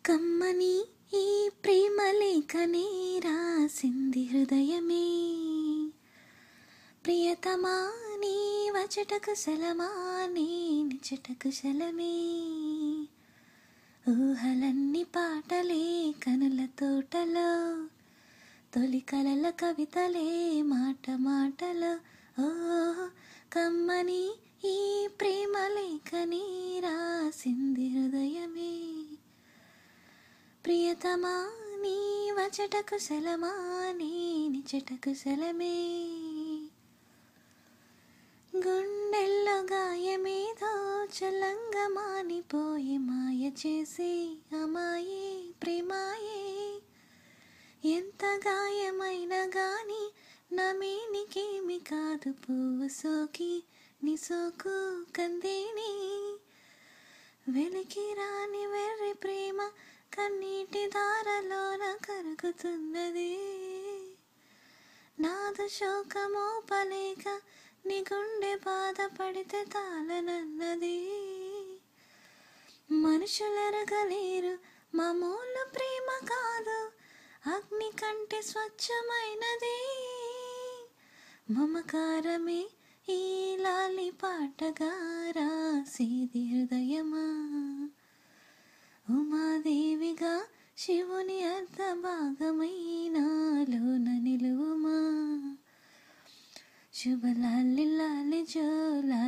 కమ్మని ఈ ప్రేమ లేఖనే రాసింది హృదయమే. ప్రియతమా నీ వచటకు సలమా నీ నిచటకు సలమే. ఊహలన్నీ పాటలే కనుల తోటలో, తొలి కలల కవితలే మాట మాటలో. ఓ కమ్మని ఈ ప్రేమ లేఖనే రాసింది హృదయమే. ప్రియతమా నీ వచటకు సలమా నీ నిచటకు సలమే. గుండెల్లో గాయమేదో చలంగా మానిపోయి మాయ చేసి అమాయే ప్రేమాయే. ఎంత గాయమైనా గాని నమేనికేమి కాదు, పువ్వు సోకి నీ సోకు కందేని. వెలికి రాని వెర్రి ప్రేమ కన్నీటి దారలోన కరుగుతున్నది. నాదు శోకమోపలేక నీ గుండె బాధపడితే తాళనన్నది. మనుషులెరగలేరు మామూలు ప్రేమ కాదు, అగ్ని కంటే స్వచ్ఛమైనది. మమకారమే ఈ లాలి పాటగా రాసేది హృదయమా. ఉమాదేవిగా శివుని అర్ధ భాగమైనాలోన నిలువుమా. శుభ లాలి లాలి జో లాలి.